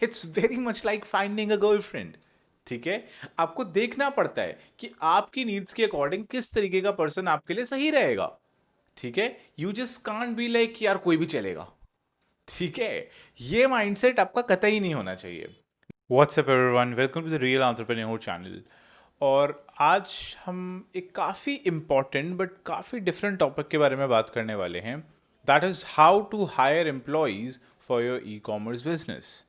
It's very much like finding a girlfriend. ठीक है, आपको देखना पड़ता है कि आपकी नीड्स के अकॉर्डिंग किस तरीके का पर्सन आपके लिए सही रहेगा। ठीक है, you just can't be like यार कोई भी चलेगा। ठीक है, ये माइंडसेट आपका कतई नहीं होना चाहिए। What's up everyone, welcome to the real entrepreneur channel. और आज हम एक काफ़ी इम्पॉर्टेंट बट काफ़ी डिफरेंट टॉपिक के बारे में बात करने वाले हैं। That is how to hire employees for your e commerce business.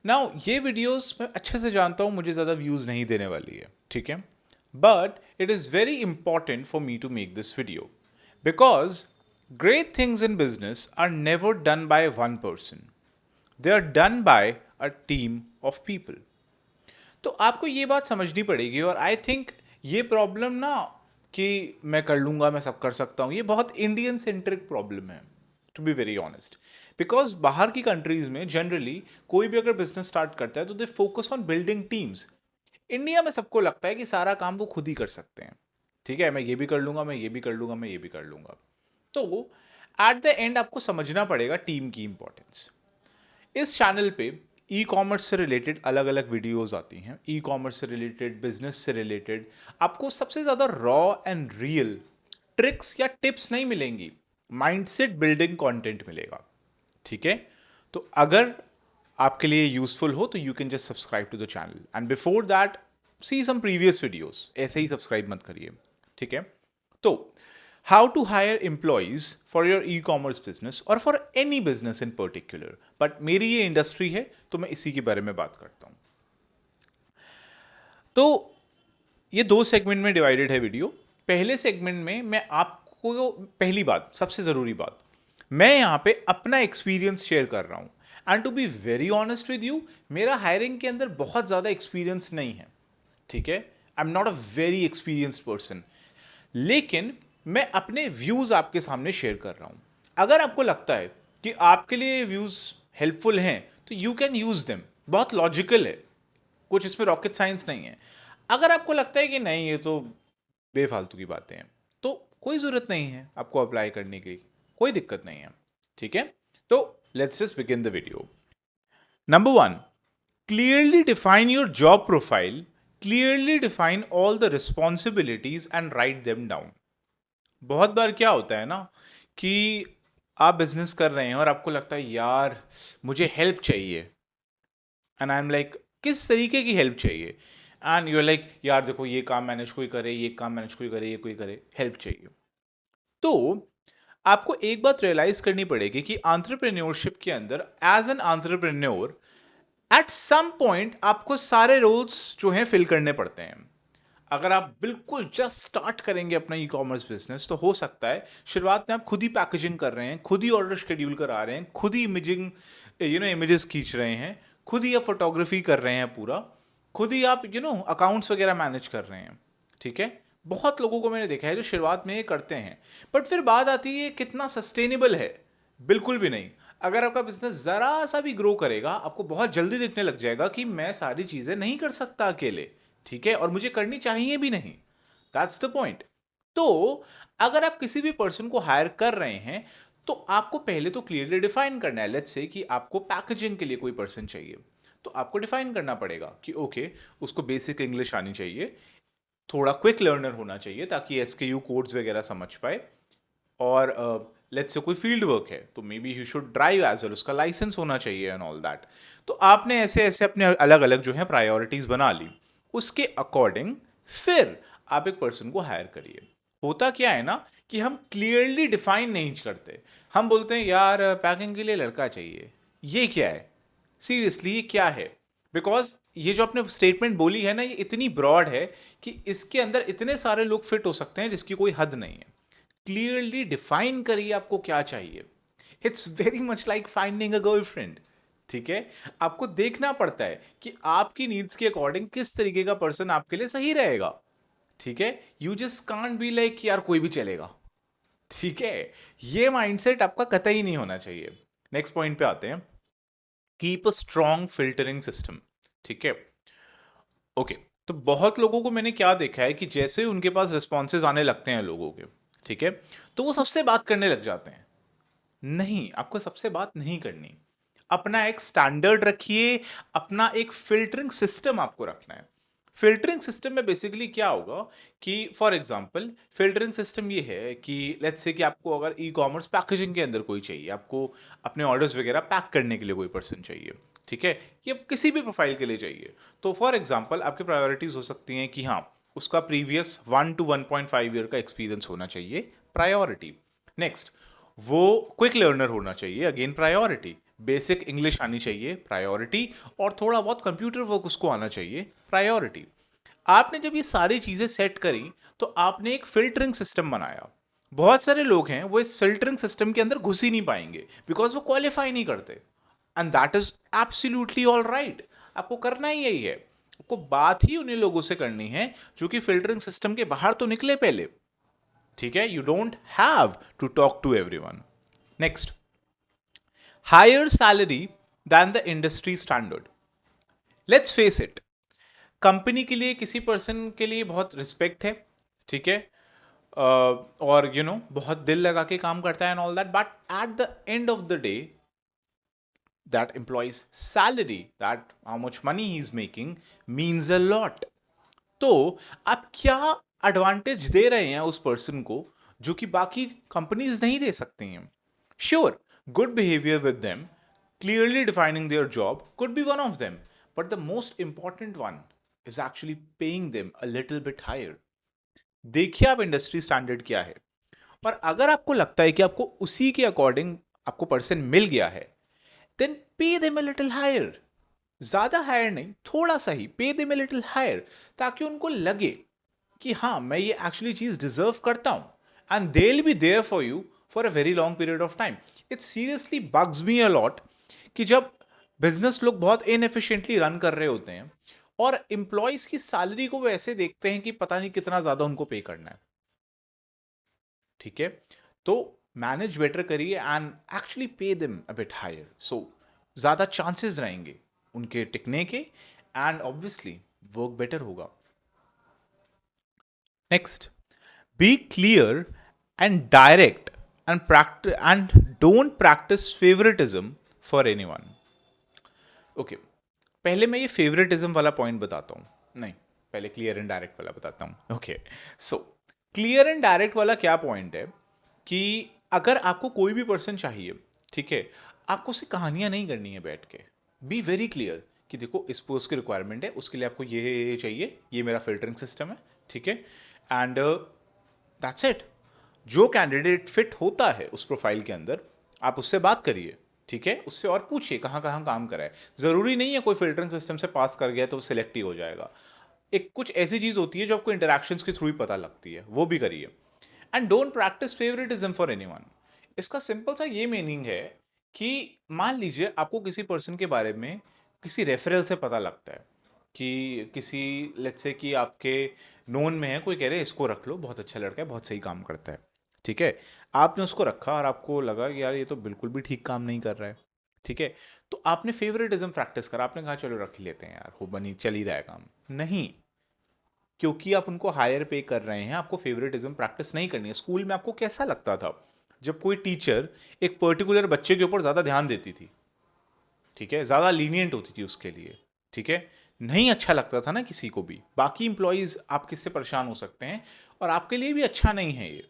Now ये वीडियोस मैं अच्छे से जानता हूँ मुझे ज़्यादा व्यूज़ नहीं देने वाली है, ठीक है, but it is very important for me to make this video because great things in business are never done by one person, they are done by a team of people. तो आपको ये बात समझनी पड़ेगी। और आई थिंक ये problem ना कि मैं कर लूँगा, मैं सब कर सकता हूँ, ये बहुत इंडियन सेंट्रिक प्रॉब्लम है, to be very honest. Because बाहर की कंट्रीज में जनरली कोई भी अगर बिजनेस स्टार्ट करता है तो they focus on building teams. India में सबको लगता है कि सारा काम वो खुद ही कर सकते हैं। ठीक है, मैं ये भी कर लूँगा, मैं ये भी कर लूँगा, मैं ये भी कर लूँगा। तो एट द एंड आपको समझना पड़ेगा टीम की इंपॉर्टेंस। इस चैनल पे ई कॉमर्स से रिलेटेड अलग अलग वीडियोस आती हैं, ई कॉमर्स से रिलेटेड, बिजनेस से रिलेटेड। आपको सबसे ज़्यादा रॉ एंड रियल ट्रिक्स या टिप्स नहीं मिलेंगी, माइंडसेट बिल्डिंग कंटेंट मिलेगा। ठीक है, तो अगर आपके लिए यूजफुल हो तो you can just subscribe to the channel and before that see some previous videos. ऐसे ही सब्सक्राइब मत करिए। ठीक है, तो how to hire employees for your e-commerce business or for any business in particular, but मेरी ये इंडस्ट्री है तो मैं इसी के बारे में बात करता हूँ। तो ये दो सेगमेंट में डिवाइडेड है वीडियो। पहले सेगमेंट में मैं आपको पहली बात, सबसे ज़रूरी बात, मैं यहाँ पे अपना एक्सपीरियंस शेयर कर रहा हूँ। And to be very honest with you, मेरा हायरिंग के अंदर बहुत ज़्यादा एक्सपीरियंस नहीं है। ठीक है, I am not a very experienced person, लेकिन मैं अपने व्यूज आपके सामने शेयर कर रहा हूं। अगर आपको लगता है कि आपके लिए व्यूज हेल्पफुल हैं तो यू कैन यूज देम। बहुत लॉजिकल है, कुछ इसमें रॉकेट साइंस नहीं है। अगर आपको लगता है कि नहीं ये तो बेफालतू की बातें हैं, तो कोई ज़रूरत नहीं है आपको अप्लाई करने की, कोई दिक्कत नहीं है। ठीक है, तो let's just begin the video. Number one, clearly define your job profile, clearly define all the responsibilities and write them down। बहुत बार क्या होता है ना कि आप बिजनेस कर रहे हैं और आपको लगता है यार मुझे हेल्प चाहिए, एंड आई एम लाइक किस तरीके की हेल्प चाहिए, एंड यू आर लाइक यार देखो ये काम मैनेज कोई करे, ये काम मैनेज कोई करे, ये कोई करे, हेल्प चाहिए। तो आपको एक बात रियलाइज करनी पड़ेगी कि एंटरप्रेन्योरशिप के अंदर as an entrepreneur at some point आपको सारे रोल्स जो हैं फिल करने पड़ते हैं। अगर आप बिल्कुल जस्ट स्टार्ट करेंगे अपना ई कॉमर्स बिजनेस तो हो सकता है शुरुआत में आप खुद ही पैकेजिंग कर रहे हैं, खुद ही ऑर्डर शेड्यूल करा रहे हैं, खुद ही इमेजिंग इमेजेस खींच रहे हैं, खुद ही आप फोटोग्राफी कर रहे हैं पूरा, खुद ही आप अकाउंट्स वगैरह मैनेज कर रहे हैं। ठीक है, बहुत लोगों को मैंने देखा है जो शुरुआत में ये करते हैं, बट फिर बात आती है कितना सस्टेनेबल है। बिल्कुल भी नहीं। अगर आपका बिजनेस ज़रा सा भी ग्रो करेगा आपको बहुत जल्दी दिखने लग जाएगा कि मैं सारी चीज़ें नहीं कर सकता अकेले। ठीक है, और मुझे करनी चाहिए भी नहीं। That's the point. तो अगर आप किसी भी पर्सन को हायर कर रहे हैं तो आपको पहले तो क्लियरली डिफाइन करना है। लेट्स से कि आपको पैकेजिंग के लिए कोई पर्सन चाहिए, तो आपको डिफाइन करना पड़ेगा कि ओके उसको बेसिक इंग्लिश आनी चाहिए, थोड़ा क्विक लर्नर होना चाहिए ताकि एसकेयू कोड्स वगैरह समझ पाए, और लेट्स से कोई फील्ड वर्क है तो may be you should drive as well, उसका लाइसेंस होना चाहिए एंड ऑल दैट। तो आपने ऐसे ऐसे अपने अलग अलग जो है प्रायोरिटीज बना ली, उसके अकॉर्डिंग फिर आप एक पर्सन को हायर करिए। होता क्या है ना कि हम क्लियरली डिफाइन नहीं करते, हम बोलते हैं यार पैकिंग के लिए लड़का चाहिए। ये क्या है, सीरियसली ये क्या है? बिकॉज ये जो आपने स्टेटमेंट बोली है ना ये इतनी ब्रॉड है कि इसके अंदर इतने सारे लोग फिट हो सकते हैं जिसकी कोई हद नहीं है। क्लियरली डिफाइन करिए आपको क्या चाहिए। It's very much like finding a girlfriend. ठीक है, आपको देखना पड़ता है कि आपकी नीड्स के अकॉर्डिंग किस तरीके का पर्सन आपके लिए सही रहेगा। ठीक है, you just can't be like यार कोई भी चलेगा। ठीक है, ये माइंडसेट आपका कतई नहीं होना चाहिए। नेक्स्ट पॉइंट पे आते हैं, keep a strong filtering system. ठीक है, ओके, तो बहुत लोगों को मैंने क्या देखा है कि जैसे उनके पास रिस्पॉन्सेज आने लगते हैं लोगों के, ठीक है, तो वो सबसे बात करने लग जाते हैं। नहीं, आपको सबसे बात नहीं करनी। अपना एक स्टैंडर्ड रखिए, अपना एक फिल्टरिंग सिस्टम आपको रखना है। फिल्टरिंग सिस्टम में बेसिकली क्या होगा कि फॉर एग्जांपल फिल्टरिंग सिस्टम ये है कि लेट्स से कि आपको अगर ई कॉमर्स पैकेजिंग के अंदर कोई चाहिए, आपको अपने ऑर्डर्स वगैरह पैक करने के लिए कोई पर्सन चाहिए, ठीक है, ये किसी भी प्रोफाइल के लिए चाहिए, तो फॉर एग्जांपल आपकी प्रायोरिटीज हो सकती हैं कि हाँ, उसका प्रीवियस 1 to 1.5 ईयर का एक्सपीरियंस होना चाहिए, प्रायोरिटी। नेक्स्ट, वो क्विक लर्नर होना चाहिए, अगेन प्रायोरिटी। बेसिक इंग्लिश आनी चाहिए, प्रायोरिटी। और थोड़ा बहुत कंप्यूटर वर्क उसको आना चाहिए, प्रायोरिटी। आपने जब ये सारी चीजें सेट करी तो आपने एक फिल्टरिंग सिस्टम बनाया। बहुत सारे लोग हैं वो इस फिल्टरिंग सिस्टम के अंदर घुस ही नहीं पाएंगे बिकॉज वो क्वालिफाई नहीं करते, and that is absolutely all right. आपको करना ही यही है, आपको बात ही उन्हीं लोगों से करनी है जो कि फिल्टरिंग सिस्टम के बाहर तो निकले पहले, ठीक है। You don't have to talk to everyone. Next, higher salary than the industry standard. Let's face it, company के लिए किसी पर्सन के लिए बहुत रिस्पेक्ट है, ठीक है, और बहुत दिल लगा के काम करता है and all that, but at the end of the day that employee's salary, that how much money he is making means a lot. तो आप क्या एडवांटेज दे रहे हैं उस पर्सन को जो कि बाकी कंपनीज नहीं दे सकती हैं? Sure, good behaviour with them, clearly defining their job could be one of them, but the most important one is actually paying them a little bit higher. देखिए आप इंडस्ट्री स्टैंडर्ड क्या है, और अगर आपको लगता है कि आपको उसी के अकॉर्डिंग आपको पर्सन मिल गया है, then pay them a little higher. ज्यादा हायर नहीं, थोड़ा सा ही पे देम अ लिटिल हायर, ताकि उनको लगे कि हाँ, मैं ये एक्चुअली चीज डिजर्व करता हूं, and they will be there for you for a very long period of time. It seriously bugs me a lot कि जब बिजनेस लोग बहुत इनएफिशिएंटली रन कर रहे होते हैं और एम्प्लॉयज की सैलरी को वो ऐसे देखते हैं कि पता नहीं कितना ज्यादा उनको पे करना है, ठीक है। तो मैनेज बेटर करिए and actually pay them a bit higher, so ज्यादा चांसेस रहेंगे उनके टिकने के, एंड ऑब्वियसली वर्क बेटर होगा। Next, be clear and direct and practise and don't practise favouritism for anyone. Okay, पहले मैं ये फेवरेटिज्म वाला पॉइंट बताता हूँ, नहीं, पहले क्लियर एंड डायरेक्ट वाला बताता हूँ। Okay, so clear and direct वाला क्या पॉइंट है कि अगर आपको कोई भी पर्सन चाहिए, ठीक है, आपको उससे कहानियां नहीं करनी है बैठ के। बी वेरी क्लियर कि देखो इस पोस्ट की रिक्वायरमेंट है, उसके लिए आपको ये चाहिए, ये मेरा फिल्टरिंग सिस्टम है, ठीक है, एंड दैट्स इट। जो कैंडिडेट फिट होता है उस प्रोफाइल के अंदर, आप उससे बात करिए, ठीक है, उससे और पूछिए कहाँ कहाँ काम करा है। जरूरी नहीं है कोई फिल्टरिंग सिस्टम से पास कर गया तो सिलेक्ट ही हो जाएगा। एक कुछ ऐसी चीज होती है जो आपको इंटरेक्शंस के थ्रू ही पता लगती है, वो भी करिए। And don't practise favouritism for anyone. इसका सिंपल सा ये मीनिंग है कि मान लीजिए आपको किसी पर्सन के बारे में किसी रेफरल से पता लगता है कि किसी, लेट्स से कि आपके नोन में है, कोई कह रहे हैं इसको रख लो, बहुत अच्छा लड़का है, बहुत सही काम करता है, ठीक है, आपने उसको रखा और आपको लगा कि यार ये तो बिल्कुल भी ठीक काम नहीं कर रहा है, ठीक है, तो आपने फेवरेटिज्म प्रैक्टिस करा, आपने कहा चलो रख ही लेते हैं यार, हो बनी चल ही रहा है काम। नहीं, क्योंकि आप उनको हायर पे कर रहे हैं, आपको फेवरेटिज्म प्रैक्टिस नहीं करनी है। स्कूल में आपको कैसा लगता था जब कोई टीचर एक पर्टिकुलर बच्चे के ऊपर ज़्यादा ध्यान देती थी, ठीक है, ज़्यादा लीनियंट होती थी उसके लिए, ठीक है, नहीं अच्छा लगता था ना किसी को भी। बाकी इंप्लॉयज़ आप किससे परेशान हो सकते हैं, और आपके लिए भी अच्छा नहीं है ये,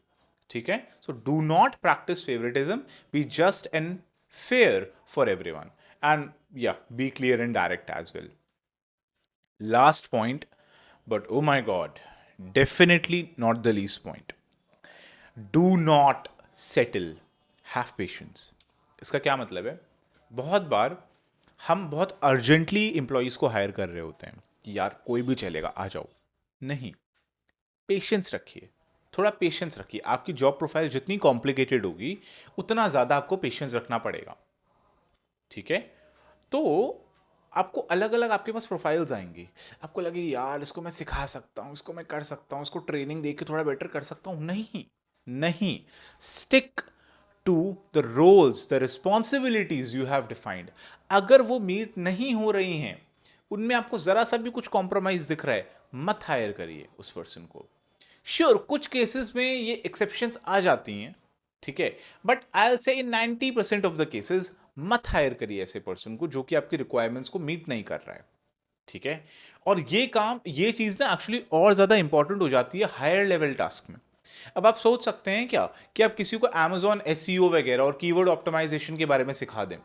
ठीक है। So do not practise favouritism, be just and fair for everyone, and yeah be clear and direct as well. Last point, but oh my god, definitely not the least point. Do not settle. Have patience. इसका क्या मतलब है? बहुत बार हम बहुत urgently employees को higher कर रहे होते हैं कि यार कोई भी चलेगा, आ जाओ। नहीं, पेशेंस रखिए, थोड़ा पेशेंस रखिए। आपकी जॉब प्रोफाइल जितनी कॉम्प्लिकेटेड होगी उतना ज़्यादा आपको पेशेंस रखना पड़ेगा, ठीक है। तो आपको अलग अलग आपके पास प्रोफाइल्स आएंगी, आपको लगे यार इसको मैं सिखा सकता हूँ, इसको मैं कर सकता हूँ, इसको ट्रेनिंग दे के थोड़ा बेटर कर सकता हूँ। नहीं, नहीं, stick to the roles, the responsibilities you have defined. अगर वो मीट नहीं हो रही हैं, उनमें आपको जरा सा भी कुछ कॉम्प्रोमाइज दिख रहा है, मत हायर करिए उस पर्सन को। श्योर, कुछ केसेस में ये एक्सेप्शंस आ जाती हैं, ठीक है, but I will say in 90% of the cases मत हायर करिए ऐसे पर्सन को जो कि आपकी रिक्वायरमेंट्स को मीट नहीं कर रहा है। ठीक है, और ये चीज ना एक्चुअली और ज्यादा इंपॉर्टेंट हो जाती है हायर लेवल टास्क में। अब आप सोच सकते हैं क्या कि आप किसी को Amazon SEO वगैरह और कीवर्ड ऑप्टिमाइजेशन के बारे में सिखा दें,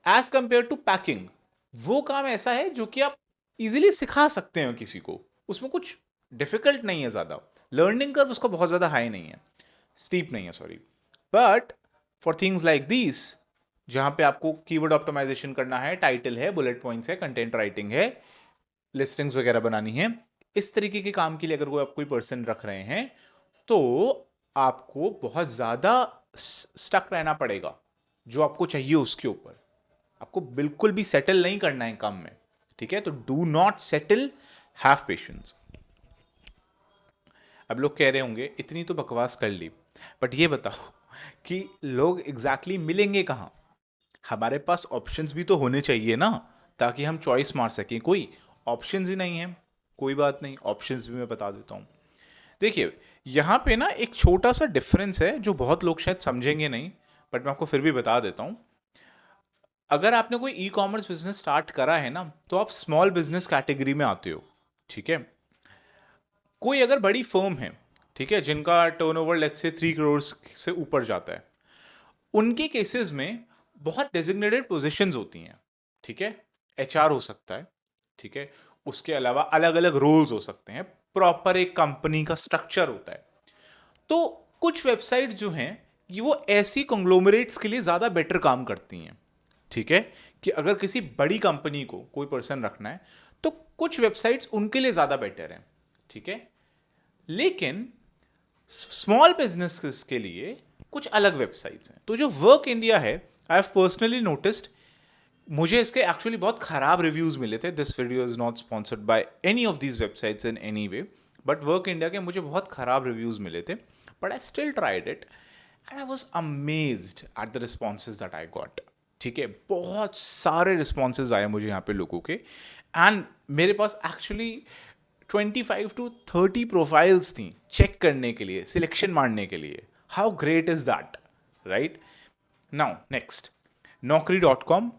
एज कंपेयर टू पैकिंग। वो काम ऐसा है जो कि आप इजीली सिखा सकते हैं किसी को, उसमें कुछ डिफिकल्ट नहीं है ज्यादा, लर्निंग कर्व उसका बहुत ज्यादा हाई नहीं है, स्टीप नहीं है, sorry. But for things like this, जहां पे आपको कीवर्ड ऑप्टिमाइजेशन करना है, टाइटल है, बुलेट पॉइंट्स है, कंटेंट राइटिंग है, लिस्टिंग्स वगैरह बनानी है, इस तरीके के काम के लिए अगर कोई पर्सन रख रहे हैं तो आपको बहुत ज्यादा स्टक रहना पड़ेगा जो आपको चाहिए उसके ऊपर। आपको बिल्कुल भी सेटल नहीं करना है काम में। ठीक है, तो do not settle, have patience. अब लोग कह रहे होंगे इतनी तो बकवास कर ली, बट ये बताओ कि लोग एग्जैक्टली मिलेंगे कहाँ? हमारे पास ऑप्शंस भी तो होने चाहिए ना, ताकि हम चॉइस मार सकें। कोई ऑप्शंस ही नहीं है, कोई बात नहीं, ऑप्शंस भी मैं बता देता हूँ। देखिए, यहाँ पे ना एक छोटा सा डिफरेंस है जो बहुत लोग शायद समझेंगे नहीं, बट मैं आपको फिर भी बता देता हूँ। अगर आपने कोई ई कॉमर्स बिजनेस स्टार्ट करा है ना, तो आप स्मॉल बिजनेस कैटेगरी में आते हो। ठीक है, कोई अगर बड़ी फर्म है, ठीक है, जिनका टर्नओवर लेट्स से 3 करोड़ से ऊपर जाता है, उनके केसेस में बहुत डेजिग्नेटेड पोजीशंस होती हैं। ठीक है, HR हो सकता है, ठीक है, उसके अलावा अलग अलग रोल्स हो सकते हैं, प्रॉपर एक कंपनी का स्ट्रक्चर होता है। तो कुछ वेबसाइट जो हैं ये वो ऐसी कंग्लोमरेट्स के लिए ज़्यादा बेटर काम करती हैं। ठीक है, कि अगर किसी बड़ी कंपनी को कोई पर्सन रखना है तो कुछ वेबसाइट्स उनके लिए ज़्यादा बेटर हैं। ठीक है, लेकिन स्मॉल बिजनेसेस के लिए कुछ अलग वेबसाइट्स हैं। तो जो वर्क इंडिया है, आई हैव पर्सनली नोटिस्ड, मुझे इसके एक्चुअली बहुत खराब रिव्यूज मिले थे। This video is not sponsored by any of these websites in any way, but work India के मुझे बहुत खराब रिव्यूज मिले थे, but I still tried it and I was amazed at the responses that I got. ठीक है, बहुत सारे रिस्पॉन्सेज आए मुझे यहाँ पे लोगों के, एंड मेरे पास एक्चुअली 25 to 30 प्रोफाइल्स थी चेक करने के लिए, सिलेक्शन मारने के लिए। How great is that, right? Now next, Naukri.com।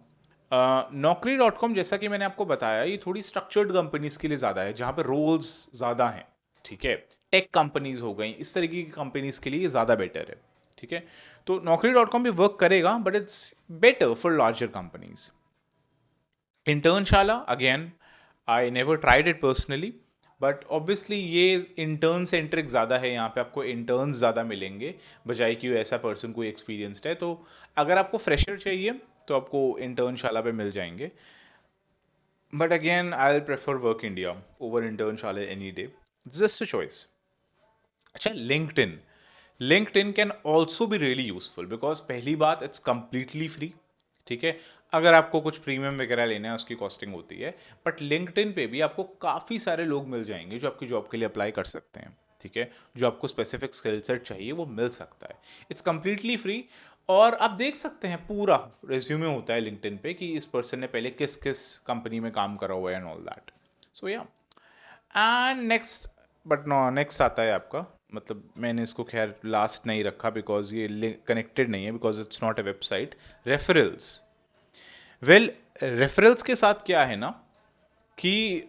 Naukri.com जैसा कि मैंने आपको बताया, ये थोड़ी स्ट्रक्चर्ड कंपनीज के लिए ज़्यादा है, जहाँ पे रोल्स ज़्यादा हैं। ठीक है, टेक कंपनीज हो गई, इस तरीके की कंपनीज के लिए ये ज़्यादा बेटर है। ठीक है, तो Naukri.com भी वर्क करेगा, but it's better for larger companies. Internshala, again I never tried it personally, but obviously ये इंटर्न सेंट्रिक ज़्यादा है, यहाँ पे आपको इंटर्न्स ज़्यादा मिलेंगे बजाय कि ऐसा पर्सन कोई एक्सपीरियंसड है। तो अगर आपको फ्रेशर चाहिए तो आपको इंटर्नशाला पे मिल जाएंगे, but again I will prefer work India over Internshala any day, just a choice. अच्छा, LinkedIn. LinkedIn can also be really useful because पहली बात, इट्स कंप्लीटली फ्री। ठीक है, अगर आपको कुछ प्रीमियम वगैरह लेना है उसकी कॉस्टिंग होती है, बट लिंक्डइन पे भी आपको काफ़ी सारे लोग मिल जाएंगे जो आपकी जॉब के लिए अप्लाई कर सकते हैं। ठीक है, जो आपको स्पेसिफिक स्किल सेट चाहिए वो मिल सकता है, इट्स कंप्लीटली फ्री। और आप देख सकते हैं पूरा रेज्यूमे होता है लिंक्डइन पे कि इस पर्सन ने पहले किस किस कंपनी में काम करा हुआ है and all that. So yeah, and next, but no next आता है आपका, मतलब मैंने इसको खैर लास्ट नहीं रखा बिकॉज ये कनेक्टेड नहीं है, because it's not a website, referrals. Well, referrals के साथ क्या है ना कि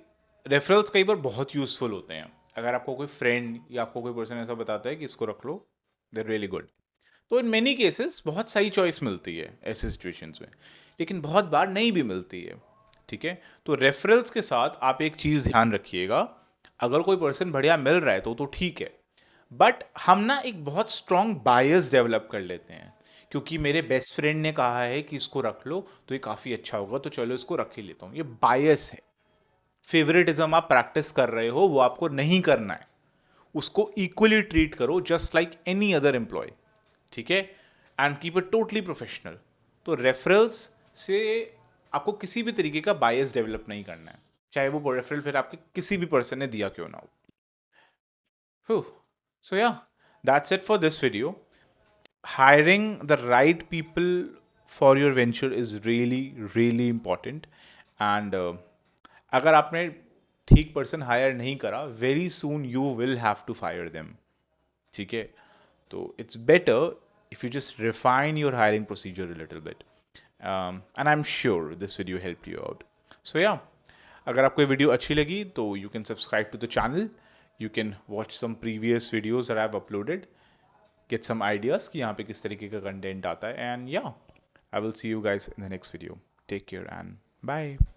रेफरल्स कई बार बहुत यूजफुल होते हैं। अगर आपको कोई फ्रेंड या आपको कोई पर्सन ऐसा बताता है कि इसको रख लो, दे रियली गुड, तो इन मेनी केसेस बहुत सही चॉइस मिलती है ऐसे सिचुएशंस में, लेकिन बहुत बार नहीं भी मिलती है। ठीक है, तो रेफरल्स के साथ आप एक चीज़ ध्यान रखिएगा, अगर कोई पर्सन बढ़िया मिल रहा है तो ठीक है, बट हम ना एक बहुत स्ट्रॉन्ग बायस डेवलप कर लेते हैं, क्योंकि मेरे बेस्ट फ्रेंड ने कहा है कि इसको रख लो तो ये काफ़ी अच्छा होगा, तो चलो इसको रख ही लेता हूँ। ये बायस है, फेवरेटिज्म आप प्रैक्टिस कर रहे हो, वो आपको नहीं करना है। उसको इक्वली ट्रीट करो just like any other employee. ठीक है, and keep it totally professional. तो रेफरल्स से आपको किसी भी तरीके का बायस डेवलप नहीं करना है, चाहे वो रेफरल फिर आपके किसी भी पर्सन ने दिया क्यों ना हो। सो या, that's it for this video. Hiring the right people for your venture is really really important, and अगर आपने ठीक पर्सन हायर नहीं करा, very soon you will have to fire them. ठीक है, तो it's better if you just refine your hiring procedure a little bit. And I'm sure this video helped you out. So yeah, अगर आपको ये video अच्छी लगी तो you can subscribe to the channel. You can watch some previous videos that I've uploaded. Get some ideas कि यहाँ पे किस तरीके का content आता है. And yeah, I will see you guys in the next video. Take care and bye.